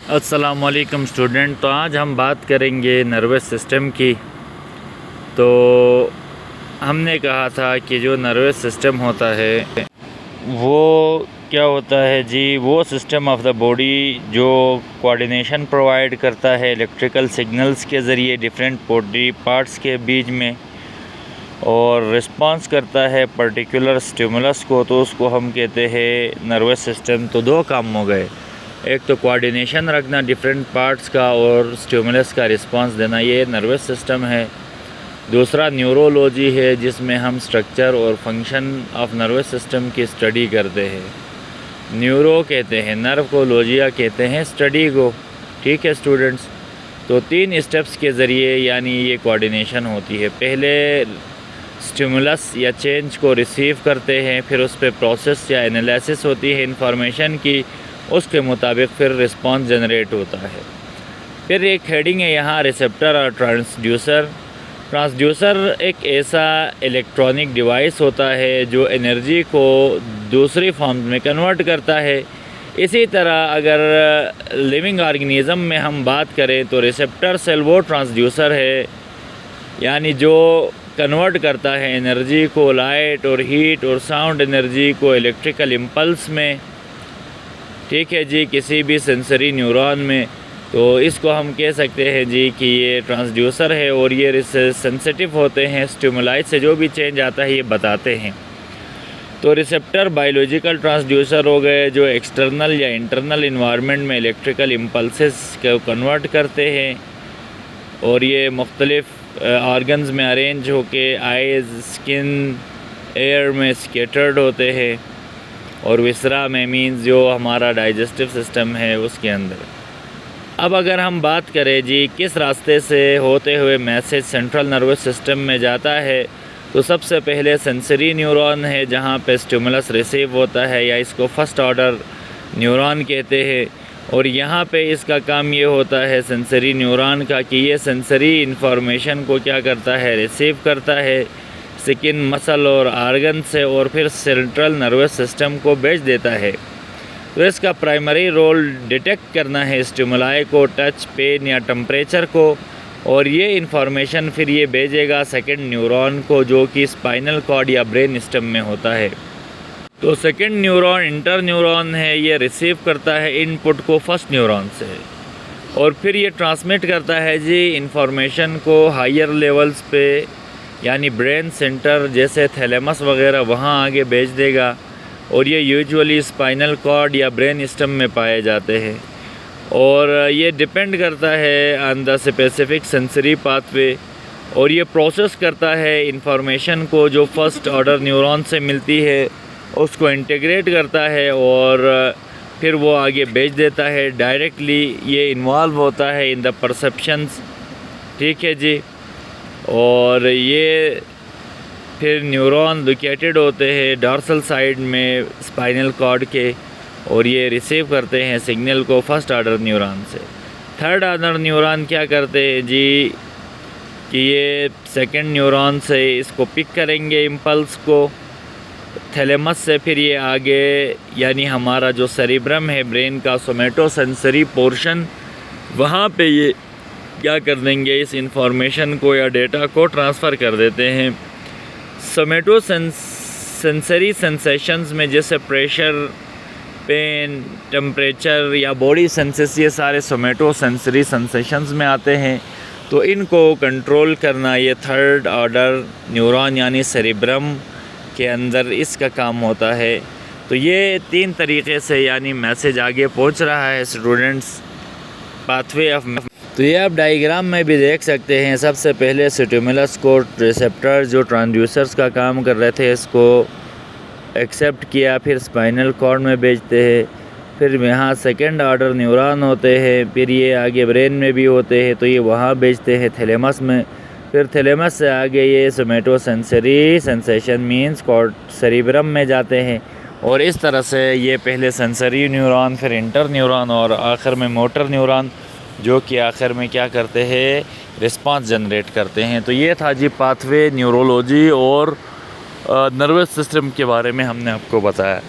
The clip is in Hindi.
अस्सलामुअलैकुम स्टूडेंट। तो आज हम बात करेंगे नर्वस सिस्टम की। तो हमने कहा था कि जो नर्वस सिस्टम होता है वो क्या होता है जी, वो सिस्टम ऑफ द बॉडी जो कोऑर्डिनेशन प्रोवाइड करता है इलेक्ट्रिकल सिग्नल्स के ज़रिए डिफरेंट बॉडी पार्ट्स के बीच में, और रिस्पांस करता है पर्टिकुलर स्टिमुलस को, तो उसको हम कहते हैं नर्वस सिस्टम। तो दो काम हो गए, एक तो कोऑर्डिनेशन रखना डिफरेंट पार्ट्स का और स्टिमुलस का रिस्पांस देना, ये नर्वस सिस्टम है। दूसरा न्यूरोलॉजी है, जिसमें हम स्ट्रक्चर और फंक्शन ऑफ नर्वस सिस्टम की स्टडी करते हैं। न्यूरो कहते हैं नर्व को, लोजिया कहते हैं स्टडी को। ठीक है स्टूडेंट्स। तो 3 स्टेप्स के ज़रिए यानी ये कोऑर्डिनेशन होती है। पहले स्टिमुलस या चेंज को रिसीव करते हैं, फिर उस पर प्रोसेस या एनालिसिस होती है इंफॉर्मेशन की, उसके मुताबिक फिर रिस्पांस जनरेट होता है। फिर एक हेडिंग है यहाँ रिसेप्टर और ट्रांसड्यूसर। ट्रांसड्यूसर एक ऐसा इलेक्ट्रॉनिक डिवाइस होता है जो एनर्जी को दूसरी फॉर्म में कन्वर्ट करता है। इसी तरह अगर लिविंग ऑर्गेनिज़म में हम बात करें तो रिसेप्टर सेल वो ट्रांसड्यूसर है, यानी जो कन्वर्ट करता है एनर्जी को, लाइट और हीट और साउंड एनर्जी को इलेक्ट्रिकल इम्पल्स में। ठीक है जी, किसी भी सेंसरी न्यूरॉन में। तो इसको हम कह सकते हैं जी कि ये ट्रांसड्यूसर है, और ये सेंसिटिव होते हैं स्टिमुलाई से, जो भी चेंज आता है ये बताते हैं। तो रिसेप्टर बायोलॉजिकल ट्रांसड्यूसर हो गए, जो एक्सटर्नल या इंटरनल इन्वायरमेंट में इलेक्ट्रिकल इम्पल्सेस को कन्वर्ट करते हैं, और ये मुख्तलिफ ऑर्गन्स में अरेंज होके आइज़, स्किन, एयर में स्केटर्ड होते हैं, और विसरा में मीन्स जो हमारा डाइजेस्टिव सिस्टम है उसके अंदर। अब अगर हम बात करें जी किस रास्ते से होते हुए मैसेज सेंट्रल नर्वस सिस्टम में जाता है, तो सबसे पहले सेंसरी न्यूरॉन है, जहाँ पे स्टिमुलस रिसीव होता है, या इसको फर्स्ट ऑर्डर न्यूरॉन कहते हैं। और यहाँ पे इसका काम ये होता है सेंसरी न्यूरॉन का कि ये सेंसरी इंफॉर्मेशन को क्या करता है, रिसीव करता है स्किन, मसल और आर्गन से, और फिर सेंट्रल नर्वस सिस्टम को भेज देता है। तो इसका प्राइमरी रोल डिटेक्ट करना है स्टिमुलाई को, टच, पेन या टेम्परेचर को, और ये इंफॉर्मेशन फिर ये भेजेगा सेकंड न्यूरॉन को, जो कि स्पाइनल कॉर्ड या ब्रेन स्टेम में होता है। तो सेकंड न्यूरॉन इंटर न्यूरॉन है, ये रिसीव करता है इनपुट को फर्स्ट न्यूरॉन से, और फिर ये ट्रांसमिट करता है जी इंफॉर्मेशन को हायर लेवल्स पे, यानी ब्रेन सेंटर जैसे थैलेमस वगैरह वहाँ आगे भेज देगा, और ये यूजुअली स्पाइनल कॉर्ड या ब्रेन स्टेम में पाए जाते हैं। और ये डिपेंड करता है on the specific sensory pathway, और ये प्रोसेस करता है इंफॉर्मेशन को जो फर्स्ट ऑर्डर न्यूरॉन से मिलती है, उसको इंटीग्रेट करता है और फिर वो आगे भेज देता है डायरेक्टली। ये इन्वॉल्व होता है इन द परसेप्शंस। ठीक है जी। और ये फिर न्यूरॉन लोकेटेड होते हैं डॉर्सल साइड में स्पाइनल कॉर्ड के, और ये रिसीव करते हैं सिग्नल को फर्स्ट ऑर्डर न्यूरॉन से। थर्ड ऑर्डर न्यूरॉन क्या करते हैं जी कि ये सेकंड न्यूरॉन से इसको पिक करेंगे इम्पल्स को थैलेमस से, फिर ये आगे यानी हमारा जो सेरिब्रम है ब्रेन का सोमेटो सेंसरी पोर्शन, वहाँ पे ये क्या कर देंगे, इस इंफॉर्मेशन को या डेटा को ट्रांसफ़र कर देते हैं। सोमेटो सेंसरी सेंसेशंस में जैसे प्रेशर, पेन, टेम्परेचर या बॉडी सेंसेस, ये सारे सोमेटो सेंसरी सेंसेशंस में आते हैं। तो इनको कंट्रोल करना ये थर्ड ऑर्डर न्यूरॉन यानी सेरिब्रम के अंदर इसका काम होता है। तो ये 3 तरीक़े से यानी मैसेज आगे पहुंच रहा है स्टूडेंट्स, पाथवे ऑफ। तो ये आप डायग्राम में भी देख सकते हैं। सबसे पहले स्टिमुलस को रिसेप्टर जो ट्रांसड्यूसर्स का काम कर रहे थे इसको एक्सेप्ट किया, फिर स्पाइनल कॉर्ड में भेजते हैं, फिर यहाँ सेकंड ऑर्डर न्यूरॉन होते हैं, फिर ये आगे ब्रेन में भी होते हैं, तो ये वहाँ भेजते हैं थैलेमस में, फिर थैलेमस से आगे ये somatosensory sensation means cord cerebrum में जाते हैं। और इस तरह से ये पहले सेंसरी न्यूरॉन, फिर इंटर न्यूरॉन और आखिर में मोटर न्यूरॉन, जो कि आखिर में क्या करते हैं, रिस्पांस जनरेट करते हैं। तो ये था जी पाथवे, न्यूरोलॉजी और नर्वस सिस्टम के बारे में हमने आपको बताया।